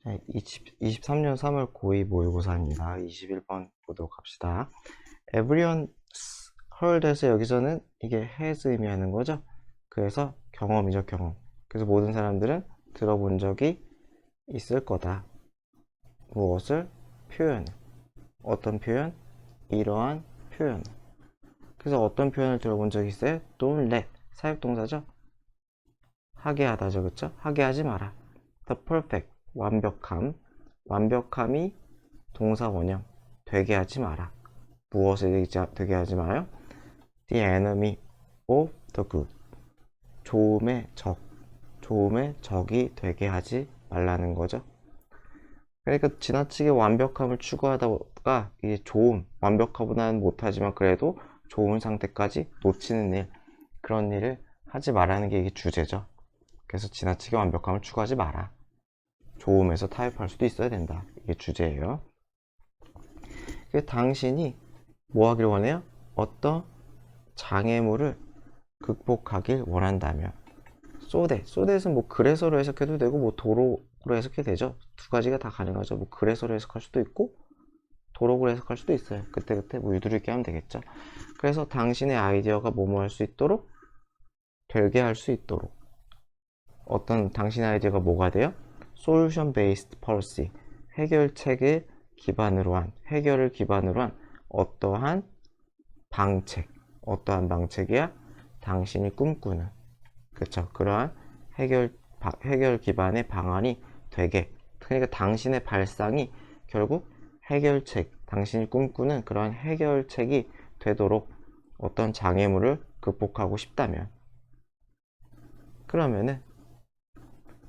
네, 23년 3월 고2 모의고사입니다. 21번 보도록 합시다. Everyone heard에서 여기서는 이게 has 의미하는 거죠. 그래서 경험이죠, 경험. 그래서 모든 사람들은 들어본 적이 있을 거다. 무엇을? 표현을. 어떤 표현? 이러한 표현. 그래서 어떤 표현을 들어본 적이 있어요? Don't let. 사역동사죠? 하게 하다죠, 그쵸? 하게 하지 마라. The perfect. 완벽함. 완벽함이 동사 원형. 되게 하지 마라. 무엇을 되게 하지 마요? The enemy of the good. 좋음의 적. 좋음의 적이 되게 하지 말라는 거죠. 그러니까 지나치게 완벽함을 추구하다가 이게 좋음, 완벽하보다는 못하지만 그래도 좋은 상태까지 놓치는 일, 그런 일을 하지 말라는 게 이게 주제죠. 그래서 지나치게 완벽함을 추구하지 마라. 좋음에서 타협할 수도 있어야 된다. 이게 주제예요. 당신이 뭐 하길 원해요? 어떤 장애물을 극복하길 원한다면 so that은 뭐 그래서로 해석해도 되고 뭐 도로로 해석해도 되죠. 두 가지가 다 가능하죠. 뭐 그래서로 해석할 수도 있고 도로로 해석할 수도 있어요. 그때 뭐 유두리 있게 하면 되겠죠. 그래서 당신의 아이디어가 뭐뭐 할 수 있도록 되게 할 수 있도록 어떤 당신의 아이디어가 뭐가 돼요? Solution Based Policy. 해결책을 기반으로 한 해결을 기반으로 한 어떠한 방책. 어떠한 방책이야? 당신이 꿈꾸는, 그쵸, 그러한 해결 기반의 방안이 되게, 그러니까 당신의 발상이 결국 해결책, 당신이 꿈꾸는 그러한 해결책이 되도록 어떤 장애물을 극복하고 싶다면, 그러면은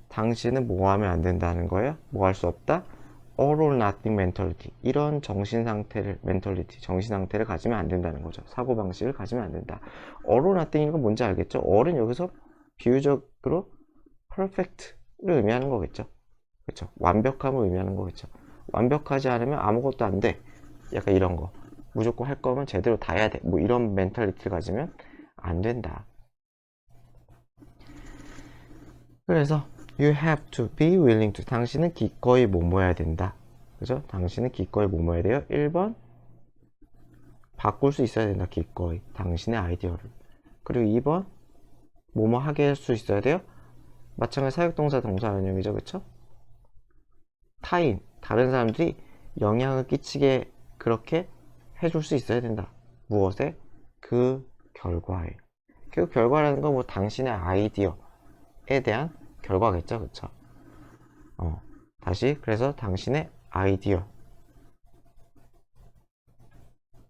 당신은 뭐 하면 안 된다는 거예요? 뭐 할 수 없다? all or nothing mentality. 이런 정신 상태를 가지면 안 된다는 거죠. 사고 방식을 가지면 안 된다. all or nothing인 건 뭔지 알겠죠? all은 여기서 비유적으로 perfect를 의미하는 거겠죠. 그렇죠? 완벽함을 의미하는 거겠죠. 완벽하지 않으면 아무것도 안 돼. 약간 이런 거. 무조건 할 거면 제대로 다 해야 돼. 뭐 이런 멘탈리티를 가지면 안 된다. 그래서 you have to be willing to. 당신은 기꺼이 뭐뭐해야 된다. 그죠? 당신은 기꺼이 뭐뭐해야 돼요? 1번 바꿀 수 있어야 된다. 기꺼이 당신의 아이디어를. 그리고 2번 뭐뭐 하게 할 수 있어야 돼요? 마찬가지 사역동사 동사 원형이죠. 그쵸? 타인, 다른 사람들이 영향을 끼치게 그렇게 해줄 수 있어야 된다. 무엇에? 그 결과에. 그 결과라는 건 뭐 당신의 아이디어에 대한 결과겠죠. 그쵸? 다시, 그래서 당신의 아이디어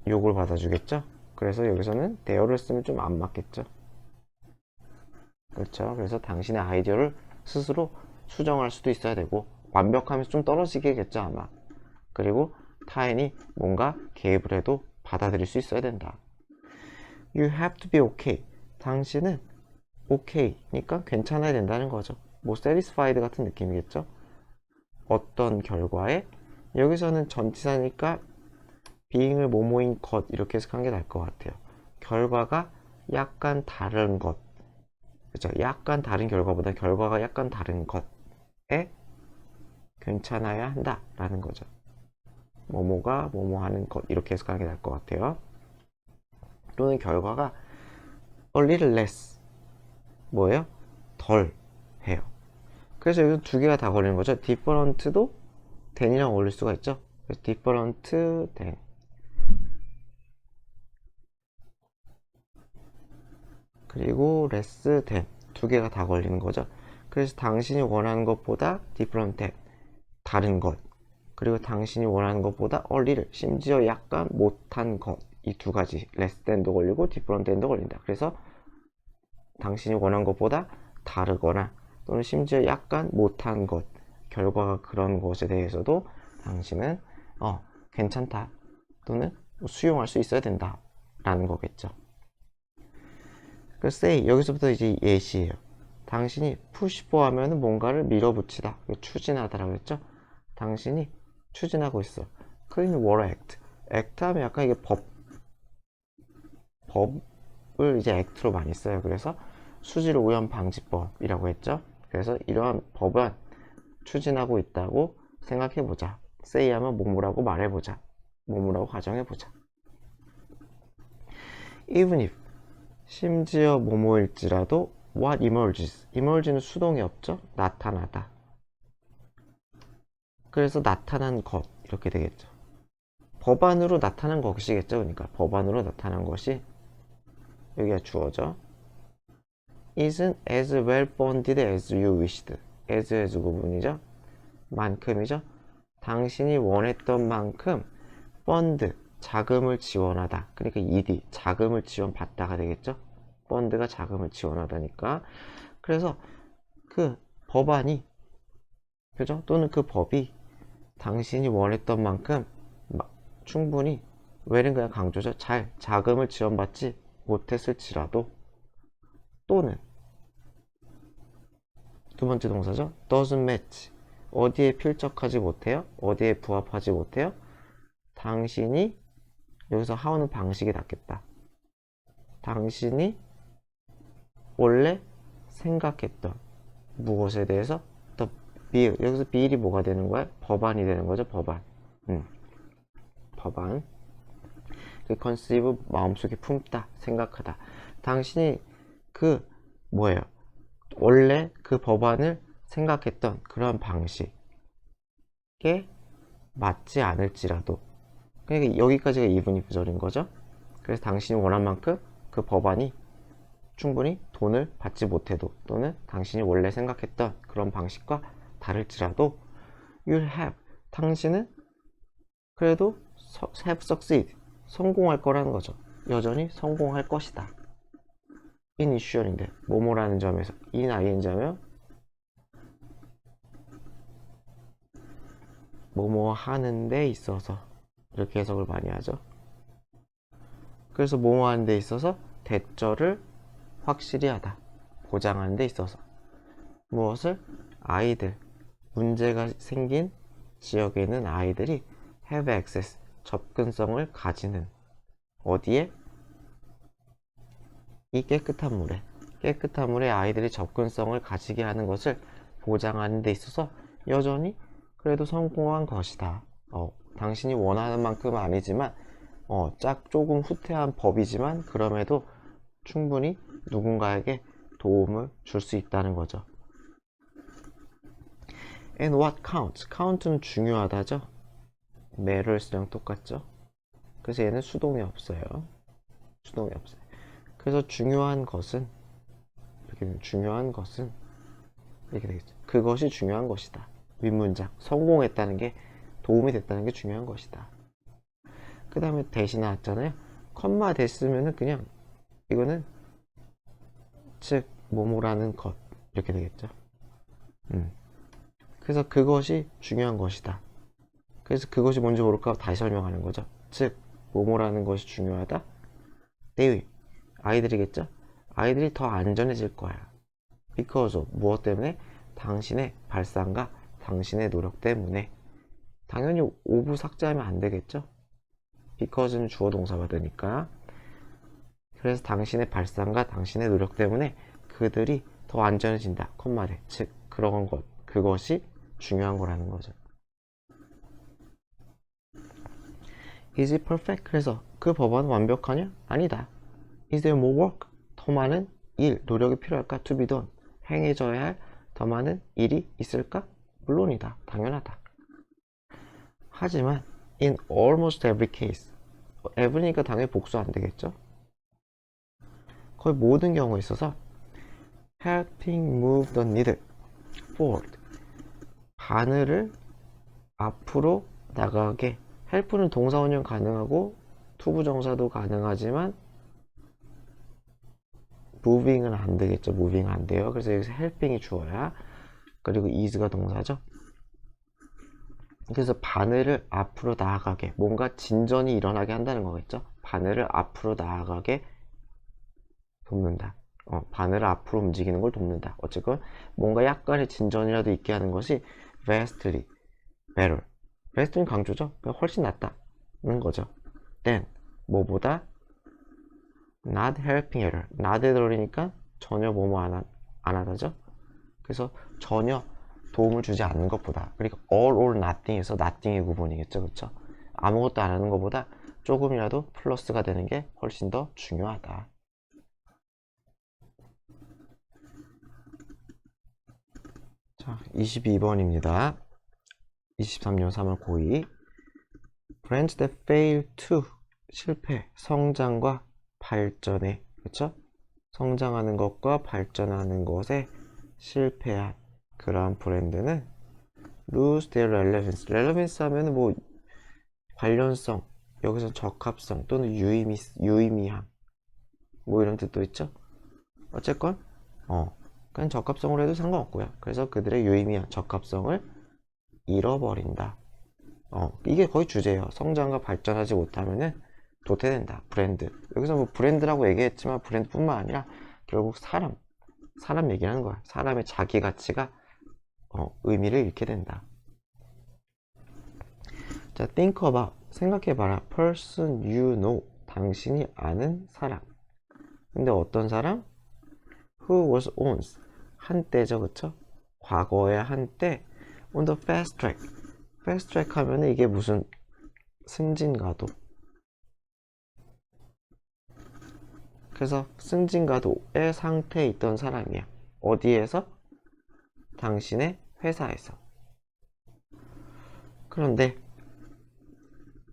요걸 받아주겠죠. 그래서 여기서는 대어를 쓰면 좀 안 맞겠죠. 그렇죠. 그래서 당신의 아이디어를 스스로 수정할 수도 있어야 되고 완벽하면서 좀 떨어지겠죠 아마. 그리고 타인이 뭔가 개입을 해도 받아들일 수 있어야 된다. You have to be okay. 당신은 okay니까 괜찮아야 된다는 거죠. 뭐 satisfied 같은 느낌이겠죠. 어떤 결과에, 여기서는 전치사니까 being을 뭐뭐인 것 이렇게 해석한 게 나을 것 같아요. 결과가 약간 다른 것, 그렇죠? 약간 다른 결과보다 결과가 약간 다른 것에 괜찮아야 한다라는 거죠. 뭐뭐가 뭐뭐 하는 것 이렇게 해석하는 게 나을 것 같아요. 또는 결과가 a little less 뭐예요? 덜 해요. 그래서 여기서 두 개가 다 걸리는 거죠. different도 than이랑 어울릴 수가 있죠. 그래서 different than 그리고 less than 두 개가 다 걸리는 거죠. 그래서 당신이 원하는 것보다 different than 다른 것, 그리고 당신이 원하는 것보다 a little 심지어 약간 못한 것, 이 두 가지 less than도 걸리고 different than도 걸린다. 그래서 당신이 원한 것보다 다르거나 또는 심지어 약간 못한 것, 결과가 그런 것에 대해서도 당신은 괜찮다 또는 수용할 수 있어야 된다 라는 거겠죠. 그 say 여기서부터 이제 예시예요. 당신이 push for 하면은 뭔가를 밀어붙이다, 추진하다라고 했죠. 당신이 추진하고 있어. clean water act. act 하면 약간 이게 법을 이제 act로 많이 써요. 그래서 수질 오염 방지법이라고 했죠. 그래서 이러한 법은 추진하고 있다고 생각해보자. say 하면 뭐뭐라고 말해보자. 뭐뭐라고 가정해보자. even if 심지어 뭐뭐일지라도 what emerges. emerge는 수동이 없죠? 나타나다. 그래서 나타난 것 이렇게 되겠죠. 법안으로 나타난 것이겠죠. 그러니까 법안으로 나타난 것이 여기가 주어져. isn't as well funded as you wished. as 구분이죠. 만큼이죠. 당신이 원했던 만큼 fund 자금을 지원하다. 그러니까 ED 자금을 지원받다가 되겠죠. fund가 자금을 지원하다니까. 그래서 그 법안이 그죠? 또는 그 법이 당신이 원했던 만큼 충분히 well은 그냥 강조죠. 잘 자금을 지원받지 못했을지라도 또는 두 번째 동사죠. doesn't match 어디에 필적하지 못해요? 어디에 부합하지 못해요? 당신이 여기서 how는 방식이 낫겠다. 당신이 원래 생각했던 무엇에 대해서 the bill 여기서 bill이 뭐가 되는 거야? 법안이 되는 거죠. 법안. 법안. 그 conceive 마음속에 품다, 생각하다. 당신이 그 뭐예요? 원래 그 법안을 생각했던 그런 방식에 맞지 않을지라도 그러니까 여기까지가 even if절인 거죠. 그래서 당신이 원한 만큼 그 법안이 충분히 돈을 받지 못해도 또는 당신이 원래 생각했던 그런 방식과 다를지라도 you'll have 당신은 그래도 have succeed 성공할 거라는 거죠. 여전히 성공할 것이다. in issue인데 뭐뭐라는 점에서 in ing자면 뭐뭐 하는 데 있어서 이렇게 해석을 많이 하죠. 그래서 뭐뭐 하는 데 있어서 대처를 확실히 하다. 보장하는 데 있어서 무엇을? 아이들 문제가 생긴 지역에 있는 아이들이 have access 접근성을 가지는 어디에? 이 깨끗한 물에 아이들이 접근성을 가지게 하는 것을 보장하는 데 있어서 여전히 그래도 성공한 것이다. 당신이 원하는 만큼은 아니지만 조금 후퇴한 법이지만 그럼에도 충분히 누군가에게 도움을 줄 수 있다는 거죠. And what counts? count는 중요하다죠. matters랑 똑같죠. 그래서 얘는 수동이 없어요. 그래서 중요한 것은 이렇게 되겠죠. 그것이 중요한 것이다. 윗문장 성공했다는 게 도움이 됐다는 게 중요한 것이다. 그 다음에 대신 나왔잖아요. 컴마 됐으면은 그냥 이거는 즉 뭐뭐라는 것 이렇게 되겠죠. 그래서 그것이 중요한 것이다. 그래서 그것이 뭔지 모를까 다시 설명하는 거죠. 즉 뭐뭐라는 것이 중요하다. they 아이들이겠죠. 아이들이 더 안전해질 거야. because of 무엇 때문에? 당신의 발상과 당신의 노력 때문에. 당연히 of 삭제하면 안 되겠죠. because는 주어 동사가 되니까. 그래서 당신의 발상과 당신의 노력 때문에 그들이 더 안전해진다. 콤마대. 즉 그런 것 그것이 중요한 거라는 거죠. Is it perfect? 그래서 그 법안은 완벽하냐? 아니다. Is there more work? 더 많은 일, 노력이 필요할까? To be done. 행해져야 할 더 많은 일이 있을까? 물론이다. 당연하다. 하지만 in almost every case every니까 당연히 복수 안 되겠죠? 거의 모든 경우에 있어서 helping move the needle forward 바늘을 앞으로 나가게 help는 동사 운영 가능하고 투부정사도 가능하지만 moving은 안 되겠죠. moving 안 돼요. 그래서 여기서 helping이 주어야 그리고 is가 동사죠. 그래서 바늘을 앞으로 나아가게 뭔가 진전이 일어나게 한다는 거겠죠. 바늘을 앞으로 나아가게 돕는다. 바늘을 앞으로 움직이는 걸 돕는다. 어쨌건 뭔가 약간의 진전이라도 있게 하는 것이 vastly better. vastly 강조죠. 그러니까 훨씬 낫다는 거죠. then 뭐보다 not helping at all. not에 들어오니까 전혀 뭐뭐 안 하다죠. 그래서 전혀 도움을 주지 않는 것보다. 그러니까 all or nothing에서 nothing의 구분이겠죠. 그쵸? 아무것도 안 하는 것보다 조금이라도 플러스가 되는 게 훨씬 더 중요하다. 자, 22번입니다. 23년 3월 고2. Branch that fail to 실패, 성장과 발전에, 그쵸? 성장하는 것과 발전하는 것에 실패한 그러한 브랜드는 lose their relevance. relevance 하면 뭐 관련성, 여기서 적합성 또는 유의미함 뭐 이런 뜻도 있죠. 어쨌건 그냥 적합성으로 해도 상관없고요. 그래서 그들의 유의미한 적합성을 잃어버린다. 이게 거의 주제예요. 성장과 발전하지 못하면은 도태된다. 브랜드. 여기서 뭐 브랜드라고 얘기했지만 브랜드뿐만 아니라 결국 사람 얘기하는 거야. 사람의 자기 가치가 의미를 잃게 된다. 자, think about, 생각해봐라. person you know, 당신이 아는 사람. 근데 어떤 사람? who was once, 한때죠, 그쵸? 과거의 한때 on the fast track. fast track 하면은 이게 무슨 승진가도. 그래서 승진가도의 상태에 있던 사람이야. 어디에서? 당신의 회사에서. 그런데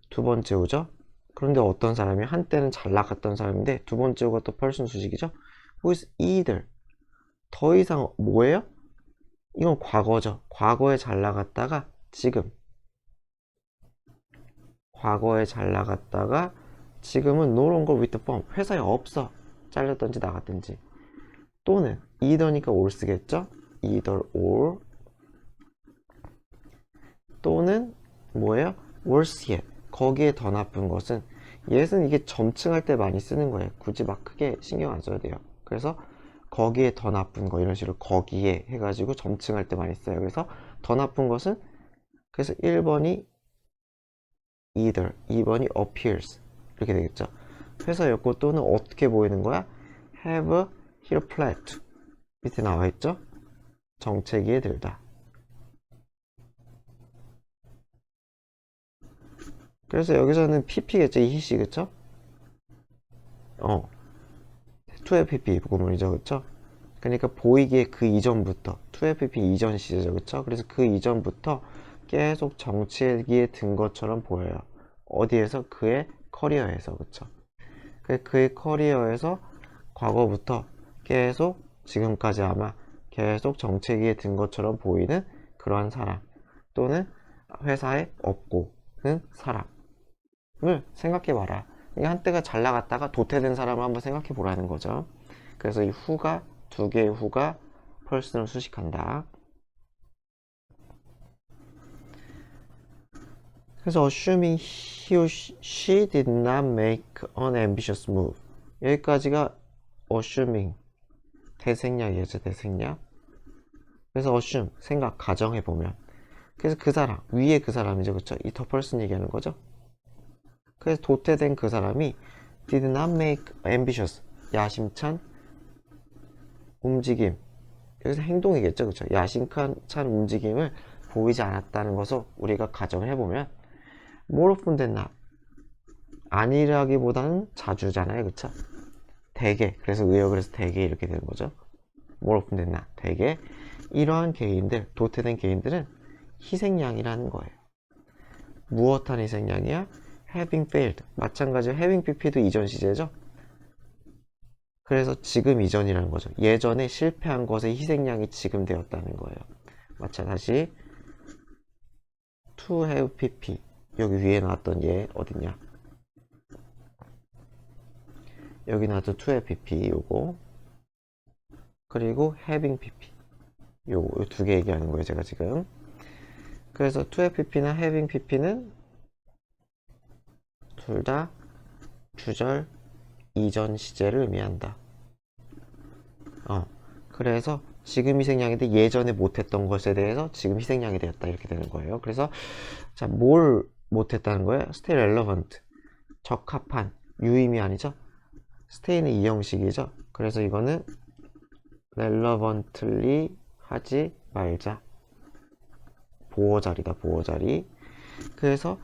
두 번째 오죠? 그런데 어떤 사람이 한때는 잘 나갔던 사람인데 두 번째 오가 또 person 수식이죠? who is either, 더 이상 뭐예요? 이건 과거죠. 과거에 잘 나갔다가 지금, 과거에 잘 나갔다가 지금은 no longer with the firm, 회사에 없어. 잘렸든지 나갔든지. 또는 either니까 or 쓰겠죠? either or. 또는 뭐예요? worse yet, 거기에 더 나쁜 것은, yet은 이게 점칭할 때 많이 쓰는 거예요. 굳이 막 크게 신경 안 써야 돼요. 그래서 거기에 더 나쁜 거, 이런 식으로 거기에 해가지고 점칭할 때 많이 써요. 그래서 더 나쁜 것은, 그래서 1번이 either, 2번이 appears 이렇게 되겠죠. 회사였고 또는 어떻게 보이는 거야? have a heel flat, 밑에 나와있죠? 정체기에 들다. 그래서 여기서는 pp겠죠? 이 히시, 그쵸? 2FP 구문이죠, 그쵸? 그러니까 보이기에 그 이전부터 2FP 이전 시제죠, 그쵸? 그래서 그 이전부터 계속 정체기에 든 것처럼 보여요. 어디에서? 그의 커리어에서, 그쵸? 그의 커리어에서 과거부터 계속 지금까지 아마 계속 정체기에 든 것처럼 보이는 그러한 사람, 또는 회사에 없고는 사람을 생각해봐라. 이게 한때가 잘 나갔다가 도태된 사람을 한번 생각해보라는 거죠. 그래서 이 후가, 두 개의 후가 person을 수식한다. 그래서 assuming he or she did not make an ambitious move, 여기까지가 assuming 대생략이었죠, 대생략. 그래서 assume 생각, 가정해보면, 그래서 그 사람, 위에 그 사람이죠, 그쵸? 이 the person 얘기하는 거죠. 그래서 도태된 그 사람이 did not make ambitious, 야심찬 움직임, 여기서 행동이겠죠, 그쵸? 야심찬 움직임을 보이지 않았다는 것을 우리가 가정을 해보면 more often than not, 아니라기보다는 자주잖아요, 그쵸? 대개, 그래서 의역을 해서 대개 이렇게 되는 거죠. more often than not, 대개 이러한 개인들, 도태된 개인들은 희생양이라는 거예요. 무엇한 희생양이야? having failed, 마찬가지로 having pp도 이전 시제죠. 그래서 지금 이전이라는 거죠. 예전에 실패한 것의 희생양이 지금 되었다는 거예요. 다시 to have pp, 여기 위에 나왔던 얘 어딨냐, 여기 나왔던 to have pp 요거, 그리고 having pp 요거, 두 개 얘기하는 거예요, 제가 지금. 그래서 to have pp나 having pp는 둘 다 주절 이전 시제를 의미한다. 그래서 지금 희생양인데 예전에 못했던 것에 대해서 지금 희생양이 되었다, 이렇게 되는 거예요. 그래서 자, 뭘 못했다는 거예요? stay relevant, 적합한, 유의미한이죠. stay는 이 형식이죠. 그래서 이거는 relevantly 하지 말자. 보호자리다, 보호자리. 그래서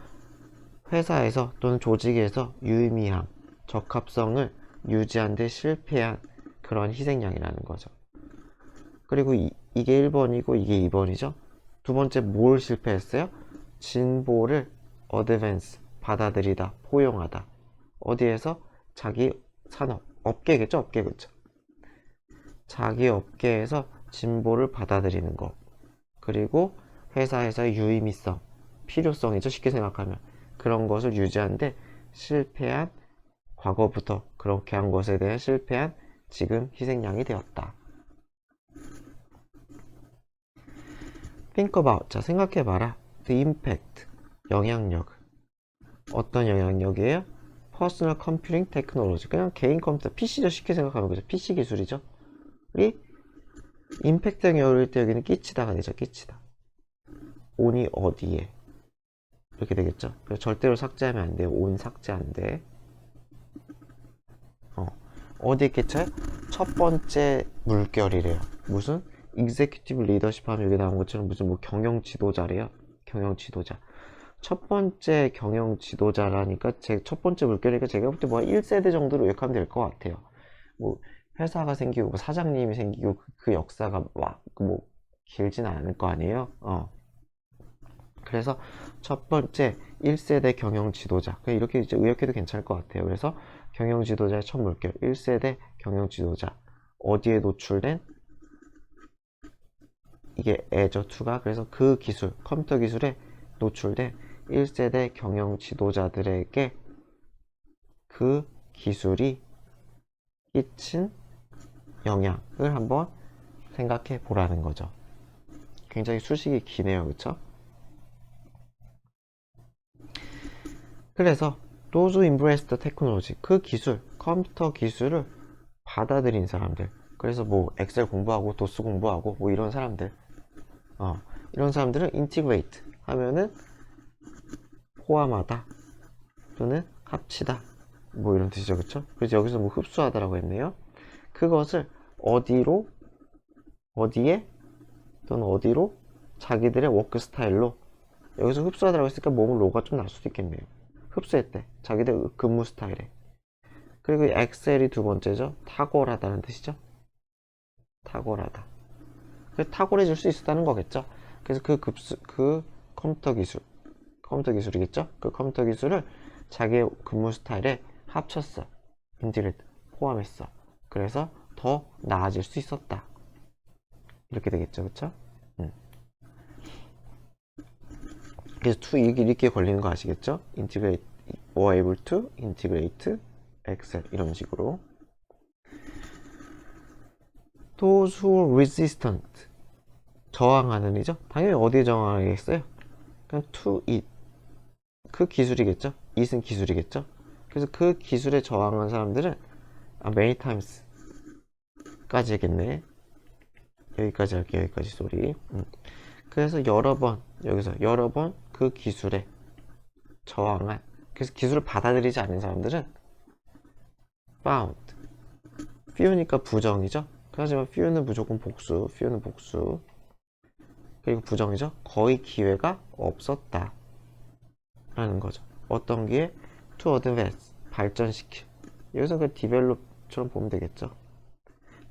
회사에서 또는 조직에서 유의미함, 적합성을 유지하는 데 실패한 그런 희생양이라는 거죠. 그리고 이게 1번이고 이게 2번이죠. 두 번째 뭘 실패했어요? 진보를 advance, 받아들이다, 포용하다. 어디에서? 자기 산업, 업계겠죠? 업계, 그쵸? 자기 업계에서 진보를 받아들이는 것. 그리고 회사에서의 유의미성, 필요성이죠. 쉽게 생각하면. 그런 것을 유지하는데 실패한, 과거부터 그렇게 한 것에 대해 실패한 지금 희생양이 되었다. Think about. 자, 생각해봐라. The impact. 영향력. 어떤 영향력이에요? Personal Computing Technology. 그냥 개인 컴퓨터, PC죠. 쉽게 생각하면 그죠. PC 기술이죠. 이 임팩트 영향을 때 여기는 끼치다가 되죠. 끼치다. on이 어디에? 이렇게 되겠죠. 그래서 절대로 삭제하면 안 돼요. on 삭제 안 돼. 어디에 끼쳐요? 첫 번째 물결이래요. 무슨? executive leadership 하면 여기 나온 것처럼 무슨 뭐 경영 지도자래요. 경영 지도자. 첫 번째 경영 지도자라니까 제 첫 번째 물결이니까 제가 볼 때 뭐 1세대 정도로 요약하면 될 것 같아요. 뭐 회사가 생기고 뭐 사장님이 생기고 그 역사가 막 뭐 길지는 않을 거 아니에요. 그래서 첫 번째 1세대 경영 지도자. 이렇게 이제 의역해도 괜찮을 것 같아요. 그래서 경영 지도자의 첫 물결 1세대 경영 지도자. 어디에 노출된? 이게 애저2가 그래서 그 기술, 컴퓨터 기술에 노출된 1세대 경영 지도자들에게 그 기술이 끼친 영향을 한번 생각해 보라는 거죠. 굉장히 수식이 기네요. 그쵸? 그래서 those who embrace the technology, 그 기술, 컴퓨터 기술을 받아들인 사람들. 그래서 뭐 엑셀 공부하고 도스 공부하고 뭐 이런 사람들, 이런 사람들은 integrate 하면은 포함하다 또는 합치다 뭐 이런 뜻이죠. 그쵸? 그래서 여기서 뭐 흡수하다라고 했네요. 그것을 어디로, 어디에 또는 어디로? 자기들의 워크 스타일로. 여기서 흡수하다라고 했으니까 몸을 로가 좀 날 수도 있겠네요. 흡수했대. 자기들 근무 스타일에. 그리고 엑셀이 두 번째죠. 탁월하다는 뜻이죠. 탁월하다. 탁월해질 수 있었다는 거겠죠. 그래서 그 컴퓨터 기술이겠죠. 그 컴퓨터 기술을 자기의 근무 스타일에 합쳤어. 인티그레이트, 포함했어. 그래서 더 나아질 수 있었다. 이렇게 되겠죠. 그쵸? 그래서 to 이렇게 걸리는 거 아시겠죠? integrate, or able to integrate Excel 이런 식으로. those who are resistant, 저항하는 이죠. 당연히 어디에 저항하겠어요? 그냥 to it, 그 기술이겠죠. it은 기술이겠죠. 그래서 그 기술에 저항한 사람들은 many times 까지 하겠네. 여기까지 할게요. 여기까지 소리. 그래서 여러 번, 여기서 여러 번 그 기술에 저항한, 그래서 기술을 받아들이지 않는 사람들은 found, few니까 부정이죠. 하지만 few는 무조건 복수, few는 복수. 그리고 부정이죠. 거의 기회가 없었다 라는 거죠. 어떤 기회? to advance, 발전시킬. 여기서 그 develop처럼 보면 되겠죠.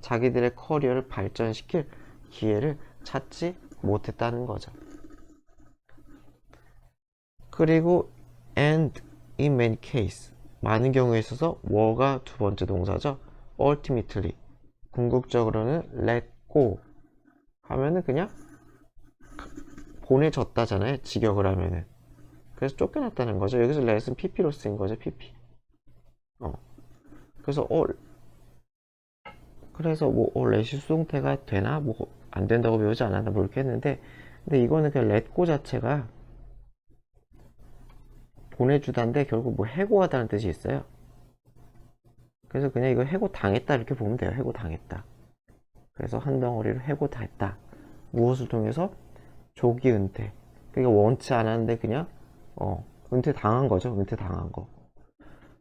자기들의 커리어를 발전시킬 기회를 찾지 못했다는 거죠. 그리고 and in many cases, 많은 경우에 있어서 were가 두 번째 동사죠. ultimately, 궁극적으로는 let go 하면은 그냥 보내졌다잖아요. 직역을 하면은. 그래서 쫓겨났다는 거죠. 여기서 let은 pp로 쓰인 거죠. pp. 그래서 뭐 let이 수동태가 되나 뭐 안 된다고 배우지 않았나 모르겠는데, 근데 이거는 그냥 let go 자체가 보내주다인데 결국 뭐 해고하다는 뜻이 있어요. 그래서 그냥 이거 해고 당했다 이렇게 보면 돼요. 해고 당했다. 그래서 한 덩어리를 해고 당했다. 무엇을 통해서? 조기 은퇴. 그러니까 원치 않았는데 그냥 은퇴 당한 거죠. 은퇴 당한 거.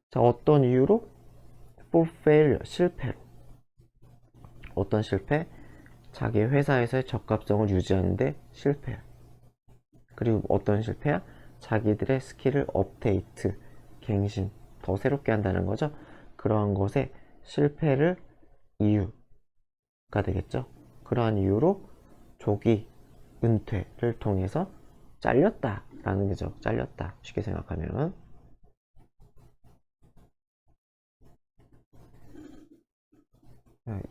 자, 어떤 이유로? for failure, 실패로. 어떤 실패? 자기 회사에서의 적합성을 유지하는데 실패. 그리고 어떤 실패야? 자기들의 스킬을 업데이트, 갱신, 더 새롭게 한다는 거죠. 그러한 것에 실패를 이유가 되겠죠. 그러한 이유로 조기 은퇴를 통해서 잘렸다라는 거죠. 잘렸다. 쉽게 생각하면.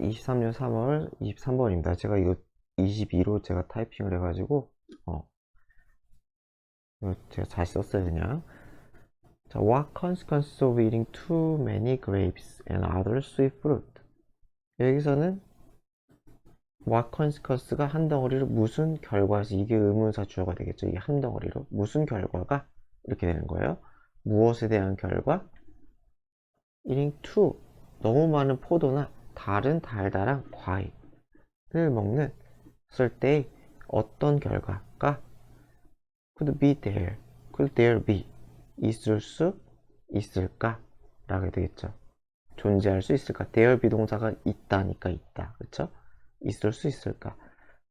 23년 3월 23번입니다. 제가 이거 22로 제가 타이핑을 해가지고 이거 제가 다시 썼어요 그냥. 자, what consequences of eating too many grapes and other sweet fruit? 여기서는 what consequence가 한 덩어리로 무슨 결과에서 이게 의문사 주어가 되겠죠. 이 한 덩어리로 무슨 결과가 이렇게 되는 거예요. 무엇에 대한 결과? eating too 너무 많은 포도나 다른 달달한 과일을 먹는 때 어떤 결과가 could there be 있을 수 있을까? 라고 되겠죠. 존재할 수 있을까? there be 동사가 있다니까 있다. 그렇죠? 있을 수 있을까?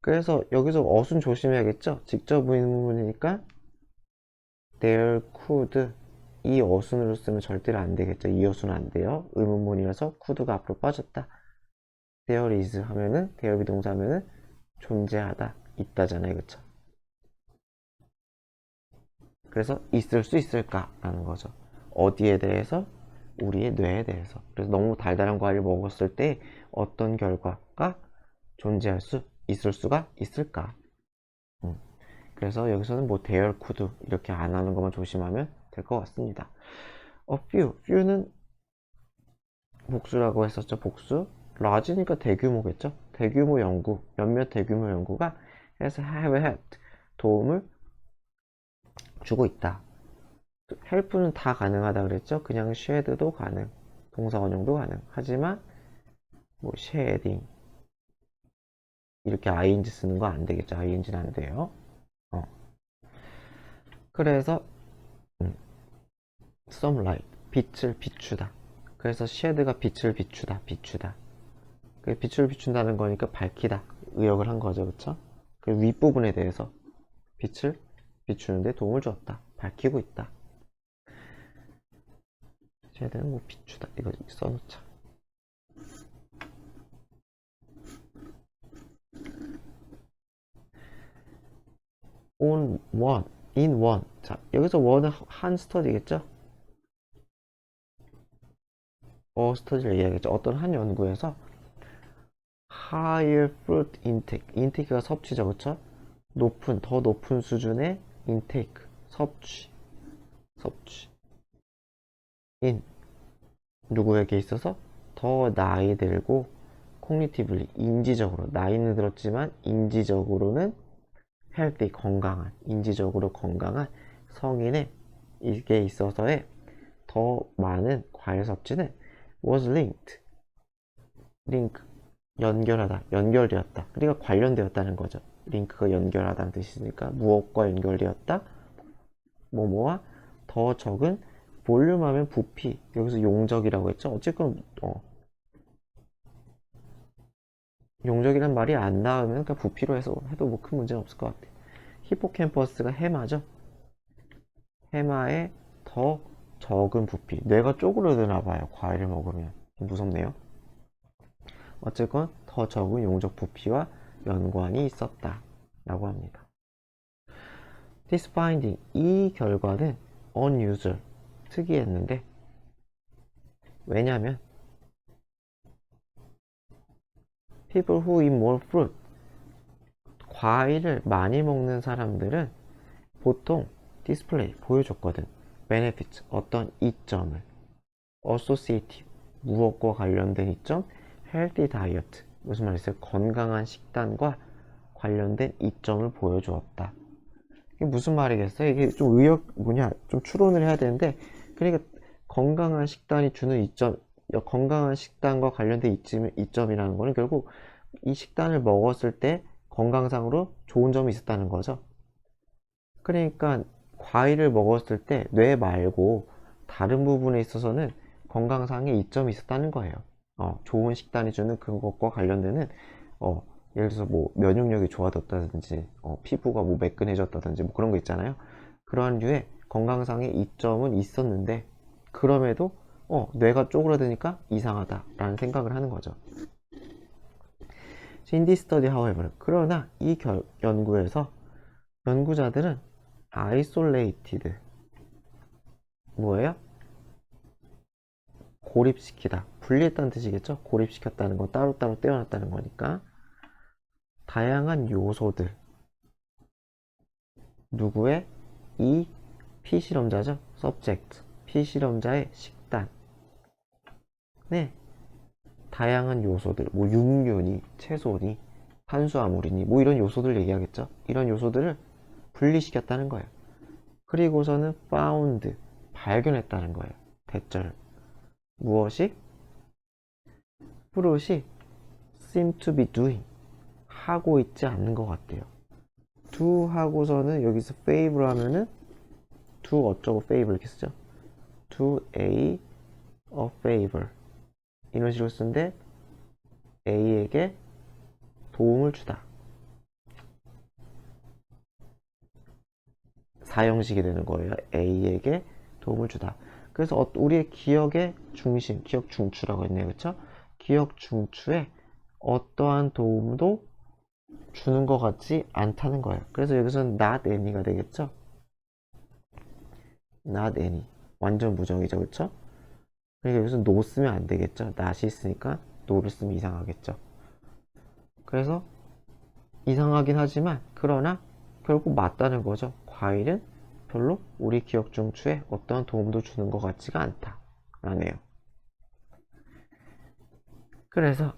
그래서 여기서 어순 조심해야겠죠? 직접 의문문이니까 there could 이 어순으로 쓰면 절대로 안 되겠죠. 이 어순은 안 돼요. 의문문이라서 could가 앞으로 빠졌다. there is 하면은 there be 동사 하면은 존재하다, 있다잖아요. 그쵸? 그래서 있을 수 있을까? 라는 거죠. 어디에 대해서? 우리의 뇌에 대해서. 그래서 너무 달달한 과일을 먹었을 때 어떤 결과가 존재할 수 있을 수가 있을까? 그래서 여기서는 뭐 there could 이렇게 안 하는 것만 조심하면 될 것 같습니다. few는 복수라고 했었죠. 복수. large니까 대규모겠죠. 대규모 연구, 몇몇 대규모 연구가 have helped 도움을 주고 있다. help는 다 가능하다 그랬죠. 그냥 shad도 가능, 동사 원형도 가능. 하지만 뭐 shading 이렇게 ing 쓰는 거 안 되겠죠. ing는 안 돼요. 그래서 some light 빛을 비추다. 그래서 shad가 빛을 비추다. 빛을 비춘다는 거니까 밝히다 의역을 한 거죠. 그쵸? 그 윗부분에 대해서 빛을 비추는데 도움을 주었다. 밝히고 있다. shad는 뭐 비추다. 이거 써놓자. on one, in one. 자, 여기서 one은 한 스터디겠죠? 스터디를 얘기하겠죠. 어떤 한 연구에서 higher fruit intake가 섭취죠. 그쵸? 더 높은 수준의 intake, 섭취. in 누구에게 있어서 더 나이 들고 cognitively 인지적으로 나이는 들었지만 인지적으로는 healthy 건강한 인지적으로 건강한 성인에게 있어서의 더 많은 과일 섭취는 was linked 연결되었다. 그러니까 관련되었다는 거죠. 링크가 연결하다는 뜻이니까 무엇과 연결되었다? 뭐뭐와 더 적은 볼륨 하면 부피. 여기서 용적이라고 했죠. 어쨌건 용적이란 말이 안 나오면 그냥 부피로 해도 뭐 큰 문제는 없을 것 같아요. 히포캠퍼스가 해마죠. 해마에 더 적은 부피. 뇌가 쪼그러드나 봐요. 과일을 먹으면. 무섭네요. 어쨌건 더 적은 용적 부피와 연관이 있었다 라고 합니다. This finding, 이 결과는 unusual, 특이했는데 왜냐하면 people who eat more fruit, 과일을 많이 먹는 사람들은 보통 display, 보여줬거든. benefits, 어떤 이점을 associative, 무엇과 관련된 이점, healthy diet, 무슨 말이었어요? 건강한 식단과 관련된 이점을 보여주었다. 이게 무슨 말이겠어요? 이게 좀 좀 추론을 해야 되는데, 그러니까 건강한 식단이 주는 이점, 건강한 식단과 관련된 이점이라는 거는 결국 이 식단을 먹었을 때 건강상으로 좋은 점이 있었다는 거죠. 그러니까 과일을 먹었을 때 뇌 말고 다른 부분에 있어서는 건강상의 이점이 있었다는 거예요. 좋은 식단이 주는 그것과 관련되는 예를 들어서 뭐 면역력이 좋아졌다든지 피부가 뭐 매끈해졌다든지 뭐 그런 거 있잖아요. 그러한 류의 건강상의 이점은 있었는데 그럼에도 뇌가 쪼그라드니까 이상하다라는 생각을 하는 거죠. In this study, however, 그러나 이 연구에서 연구자들은 isolated 뭐예요? 고립시키다, 분리했다는 뜻이겠죠? 고립시켰다는 건 따로따로 떼어놨다는 거니까 다양한 요소들 누구의? 이 피실험자죠? subject 피실험자의 식단 네 다양한 요소들 뭐 육류니 채소니 탄수화물이니 뭐 이런 요소들 얘기하겠죠. 이런 요소들을 분리시켰다는 거예요. 그리고서는 found 발견했다는 거예요. 대절 무엇이? 프롯이 seem to be doing 하고 있지 않는 것 같대요. do 하고서는 여기서 favor 하면은 do 어쩌고 favor 이렇게 쓰죠. do A favor 이런 식으로 쓰는데 A에게 도움을 주다. 사형식이 되는 거예요. A에게 도움을 주다. 그래서 우리의 기억의 중심, 기억 중추라고 했네요. 그렇죠? 기억 중추에 어떠한 도움도 주는 것 같지 않다는 거예요. 그래서 여기서는 not any가 되겠죠? not any. 완전 부정이죠. 그렇죠? 그러니까 여기서 no 쓰면 안 되겠죠? not이 있으니까 no를 쓰면 이상하겠죠. 그래서 이상하긴 하지만 그러나 결국 맞다는 거죠. 과일은 별로 우리 기억 중추에 어떠한 도움도 주는 것 같지가 않다 라네요. 그래서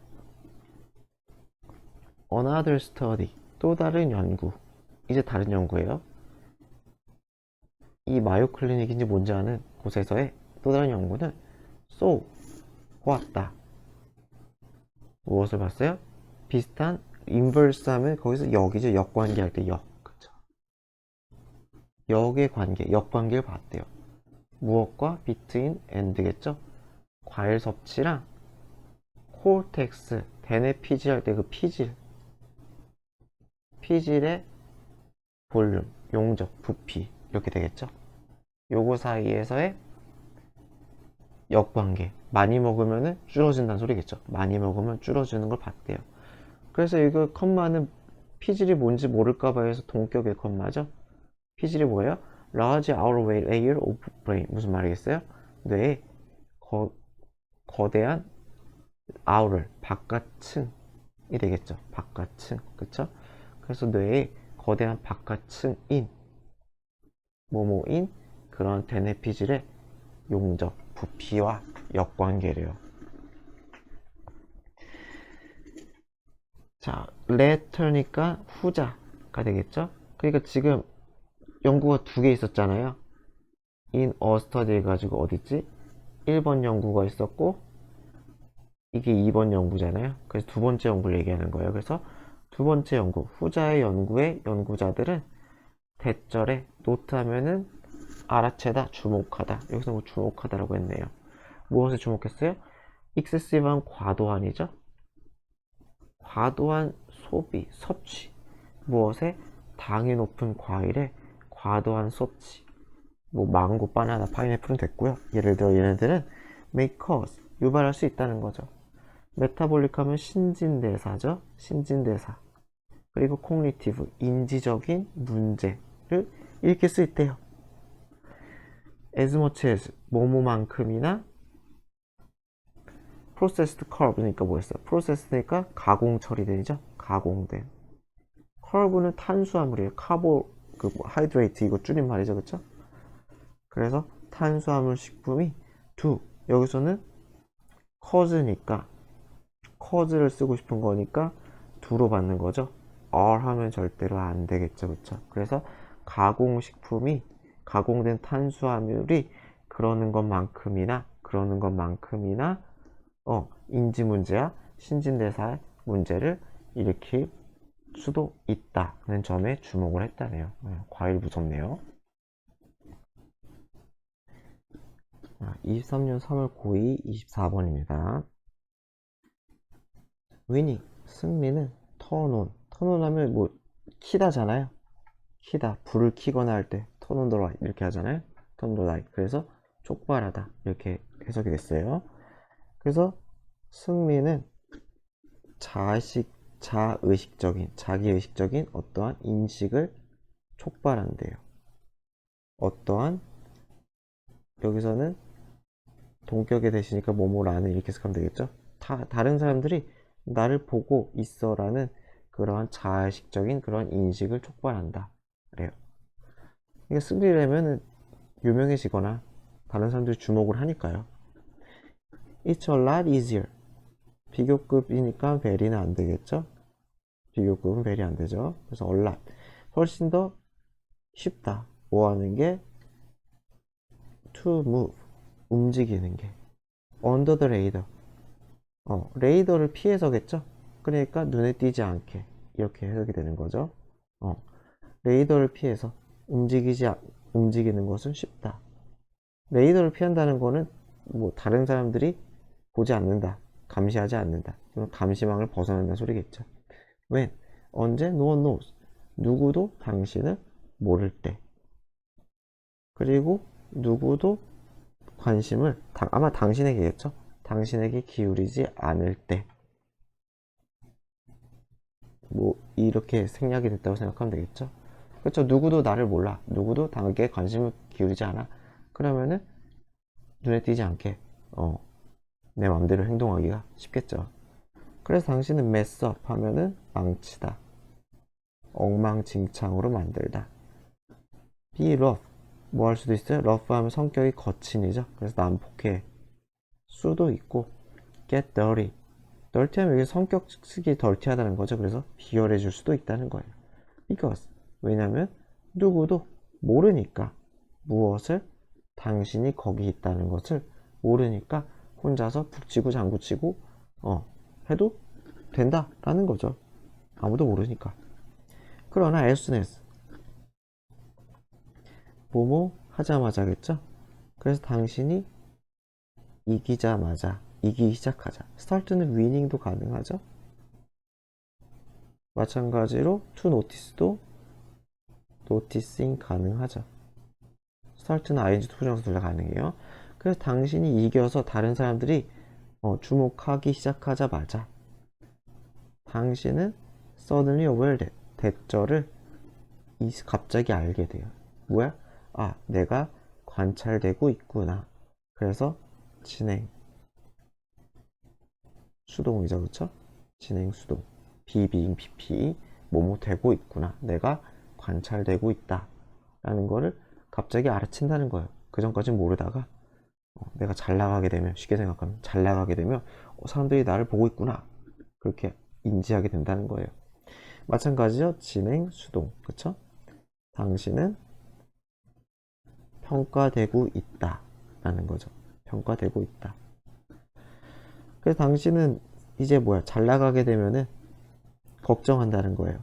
another study 또 다른 연구 이제 다른 연구예요. 이 마요 클리닉인지 뭔지 아는 곳에서의 또 다른 연구는 so 보았다. 무엇을 봤어요? 비슷한 인버스 하면 거기서 역이죠. 역관계 할 때 역. 그쵸? 역의 관계, 역관계를 봤대요. 무엇과 between and겠죠? 과일 섭취랑 콜텍스, 대뇌 피질 할 때 그 피질의 볼륨, 용적, 부피 이렇게 되겠죠? 요거 사이에서의 역관계 많이 먹으면 줄어진다는 소리겠죠. 많이 먹으면 줄어지는 걸 봤대요. 그래서 이거 컴마는 피질이 뭔지 모를까봐 해서 동격의 컴마죠. 피질이 뭐예요? large outer layer of brain 무슨 말이겠어요? 뇌의 거대한 outer 바깥층이 되겠죠. 바깥층 그쵸? 그래서 뇌의 거대한 바깥층인 모모인 그런 대뇌 피질의 용적 부피와 역관계래요. 자, letter니까 후자가 되겠죠? 그러니까 지금 연구가 두 개 있었잖아요. in a study 해가지고 어딨지? 1번 연구가 있었고 이게 2번 연구잖아요. 그래서 두 번째 연구를 얘기하는 거예요. 그래서 두 번째 연구, 후자의 연구의 연구자들은 대절에 노트하면은 알아채다, 주목하다. 여기서 뭐 주목하다라고 했네요. 무엇에 주목했어요? excessive한 과도한이죠. 과도한 소비, 섭취. 무엇에? 당이 높은 과일에 과도한 섭취. 뭐 망고, 바나나, 파인애플은 됐고요. 예를 들어 얘네들은 may cause 유발할 수 있다는 거죠. 메타볼릭 하면 신진대사죠. 신진대사. 그리고 cognitive 인지적인 문제를 일으킬 수 있대요. as much as 뭐뭐만큼이나 processed carb니까 뭐였어요? processed니까 가공 처리되죠. 가공된. carb는 탄수화물이에요. 하이드레이트 이거 줄임말이죠. 그쵸? 그래서 탄수화물 식품이 do 여기서는 cause니까 cause를 쓰고 싶은 거니까 do로 받는 거죠. are 하면 절대로 안 되겠죠. 그쵸? 그래서 가공식품이 가공된 탄수화물이 그러는 것만큼이나 인지 문제야 신진대사 문제를 일으킬 수도 있다는 점에 주목을 했다네요. 과일 무섭네요. 23년 3월 고2 24번입니다. winning 승리는 턴온 하면 뭐 키다잖아요. 키다, 불을 켜거나 할 때 turn on the light 이렇게 하잖아요. turn the light. 그래서 촉발하다 이렇게 해석이 됐어요. 그래서 승리는 자기의식적인 어떠한 인식을 촉발한대요. 어떠한, 여기서는 동격에 대시니까 뭐뭐라는 이렇게 해석하면 되겠죠. 다른 사람들이 나를 보고 있어라는 그러한 자의식적인 그런 인식을 촉발한다 그래요. 이게 승리라면은 유명해지거나 다른 사람들이 주목을 하니까요. It's a lot easier. 비교급이니까 very는 안 되겠죠. 비교급은 very 안 되죠. 그래서 a lot. 훨씬 더 쉽다. 뭐 하는 게? To move. 움직이는 게. Under the radar. 레이더를 피해서겠죠? 그러니까 눈에 띄지 않게. 이렇게 해석이 되는 거죠. 레이더를 피해서 움직이는 것은 쉽다. 레이더를 피한다는 거는 뭐 다른 사람들이 보지 않는다. 감시하지 않는다. 그럼 감시망을 벗어난다는 소리겠죠. When? 언제? No one knows. 누구도 당신을 모를 때. 그리고 누구도 관심을 아마 당신에게겠죠. 당신에게 기울이지 않을 때. 뭐 이렇게 생략이 됐다고 생각하면 되겠죠. 그렇죠. 누구도 나를 몰라. 누구도 당에게 관심을 기울이지 않아. 그러면은 눈에 띄지 않게 내 맘대로 행동하기가 쉽겠죠. 그래서 당신은 mess up 하면은 망치다. 엉망진창으로 만들다. be rough. 뭐 할 수도 있어요? rough 하면 성격이 거친이죠. 그래서 난폭해. 수도 있고 get dirty. dirty 하면 여기 성격 쓰기 dirty하다는 거죠. 그래서 비열해질 수도 있다는 거예요. because. 왜냐면 누구도 모르니까. 무엇을? 당신이 거기 있다는 것을 모르니까 혼자서 북치고 장구치고 해도 된다라는 거죠. 아무도 모르니까. 그러나 as soon as 뭐뭐 하자마자겠죠. 그래서 당신이 이기자마자 이기기 시작하자. start는 winning도 가능하죠. 마찬가지로 to notice도 noticing 가능하죠. start는 ing 투부정사 둘 다 가능해요. 그래서 당신이 이겨서 다른 사람들이 주목하기 시작하자마자 당신은 suddenly aware that 대절을 갑자기 알게 돼요. 뭐야? 내가 관찰되고 있구나. 그래서 진행 수동이죠, 그쵸? 진행 수동 being PP 뭐뭐 되고 있구나. 내가 관찰되고 있다 라는 거를 갑자기 알아챈다는 거예요. 그 전까지는 모르다가 내가 잘 나가게 되면, 쉽게 생각하면 잘 나가게 되면 사람들이 나를 보고 있구나 그렇게 인지하게 된다는 거예요. 마찬가지죠. 진행 수동, 그쵸? 당신은 평가되고 있다 라는 거죠. 평가되고 있다. 그래서 당신은 이제 뭐야, 잘 나가게 되면은 걱정한다는 거예요.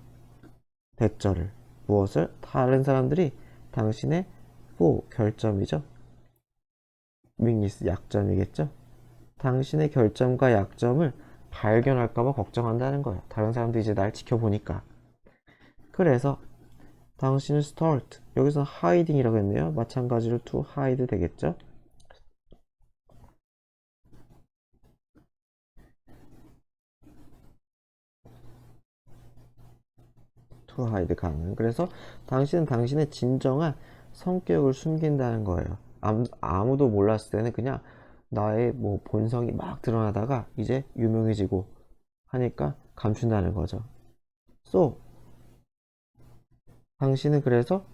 대절을, 무엇을? 다른 사람들이 당신의 결점이죠. weakness, 약점이겠죠. 당신의 결점과 약점을 발견할까봐 걱정한다는 거예요. 다른 사람들이 이제 날 지켜보니까. 그래서 당신은 start, 여기서 hiding이라고 했네요. 마찬가지로 to hide 되겠죠. to hide 가능. 그래서 당신은 당신의 진정한 성격을 숨긴다는 거예요. 아무도 몰랐을 때는 그냥 나의 뭐 본성이 막 드러나다가 이제 유명해지고 하니까 감춘다는 거죠. So, 당신은 그래서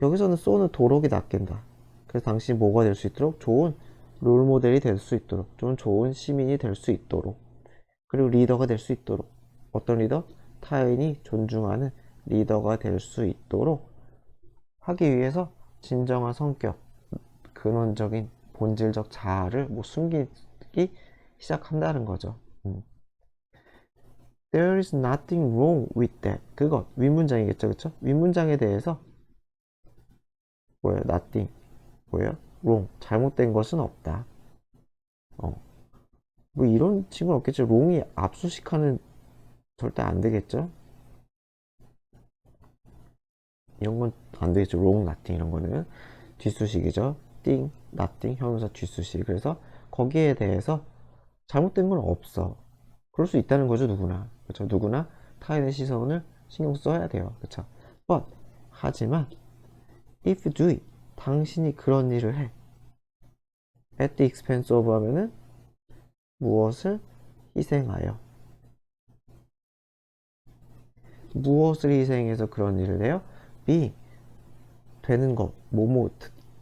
여기서는 so는 도록이 낚인다. 그래서 당신이 뭐가 될 수 있도록? 좋은 롤모델이 될 수 있도록, 좋은 시민이 될 수 있도록, 그리고 리더가 될 수 있도록. 어떤 리더? 타인이 존중하는 리더가 될 수 있도록 하기 위해서 진정한 성격, 근원적인 본질적 자아를 숨기기 시작한다는 거죠. There is nothing wrong with that. 그것, 윗문장이겠죠, 그쵸? 윗문장에 대해서 뭐예요? nothing, 뭐예요? wrong, 잘못된 것은 없다. 뭐 이런 친구는 없겠죠. wrong이 압수식하는 절대 안 되겠죠? 이런 건 안 되겠죠. wrong, nothing 이런 거는 뒷수식이죠. thing, nothing, 형용사 뒷수식. 그래서 거기에 대해서 잘못된 건 없어. 그럴 수 있다는 거죠, 누구나. 그렇죠? 누구나 타인의 시선을 신경 써야 돼요. 그렇죠? But 하지만 if you do it, 당신이 그런 일을 해. At the expense of 하면은 무엇을 희생하여. 무엇을 희생해서 그런 일을 해요? be 되는 것, 뭐뭐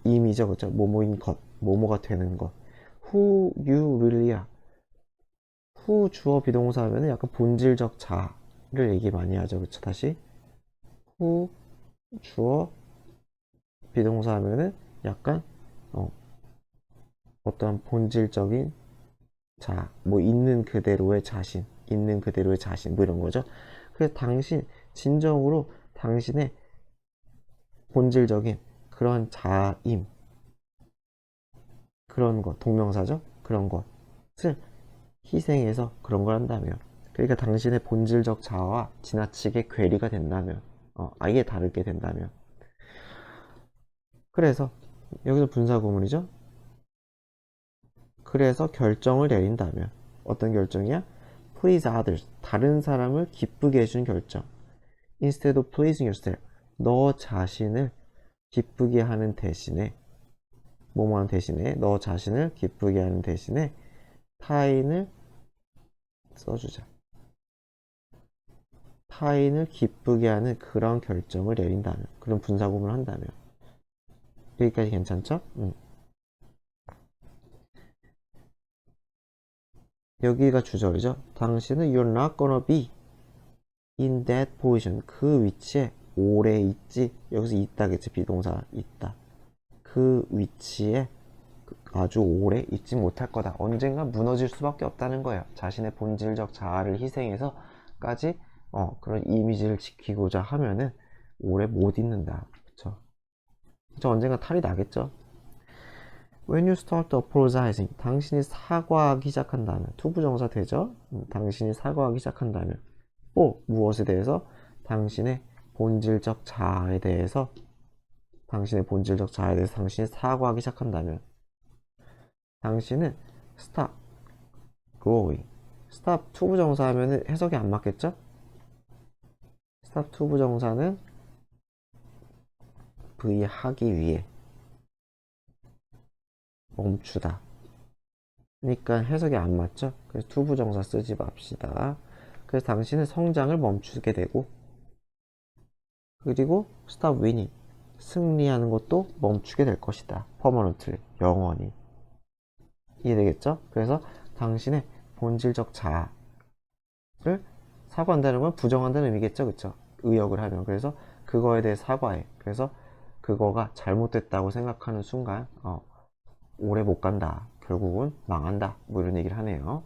임이죠, 그렇죠? 뭐뭐인 것, 뭐뭐가 되는 것. who you really야. who 주어 비동사 하면은 약간 본질적 자를 얘기 많이 하죠, 그렇죠? 다시 who 주어 비동사 하면은 약간 어떠한 본질적인 자, 뭐 있는 그대로의 자신, 있는 그대로의 자신, 뭐 이런 거죠. 그래서 당신, 진정으로 당신의 본질적인 그런 자임, 그런 것, 동명사죠? 그런 것을 희생해서 그런 걸 한다면, 그러니까 당신의 본질적 자아와 지나치게 괴리가 된다면, 아예 다르게 된다면. 그래서 여기서 분사구문이죠. 그래서 결정을 내린다면 어떤 결정이야? Please others, 다른 사람을 기쁘게 해준 결정. Instead of pleasing yourself, 너 자신을 기쁘게 하는 대신에, 뭐뭐 하는 대신에, 너 자신을 기쁘게 하는 대신에 타인을 써주자. 타인을 기쁘게 하는 그런 결정을 내린다면, 그런 분사구문을 한다면. 여기까지 괜찮죠? 여기가 주절이죠. 당신은 you're not gonna be in that position. 그 위치에 오래 있지. 여기서 있다겠지. 비동사 있다. 그 위치에 아주 오래 있지 못할 거다. 언젠가 무너질 수밖에 없다는 거예요. 자신의 본질적 자아를 희생해서까지 그런 이미지를 지키고자 하면은 오래 못 있는다. 그쵸? 저 언젠가 탈이 나겠죠. When you start apologizing, 당신이 사과하기 시작한다면, 투부정사 되죠? 당신이 사과하기 시작한다면, 무엇에 대해서? 당신의 본질적 자아에 대해서, 당신이 사과하기 시작한다면, 당신은 stop growing. stop 투부정사 하면 해석이 안 맞겠죠? stop 투부정사는 V 하기 위해 멈추다. 그러니까 해석이 안 맞죠? 그래서 투부정사 쓰지 맙시다. 그래서 당신은 성장을 멈추게 되고, 그리고 stop winning, 승리하는 것도 멈추게 될 것이다. permanently, 영원히. 이해되겠죠? 그래서 당신의 본질적 자아를 사과한다는 건 부정한다는 의미겠죠, 그쵸? 의역을 하면. 그래서 그거에 대해 사과해. 그래서 그거가 잘못됐다고 생각하는 순간 오래 못 간다, 결국은 망한다, 뭐 이런 얘기를 하네요.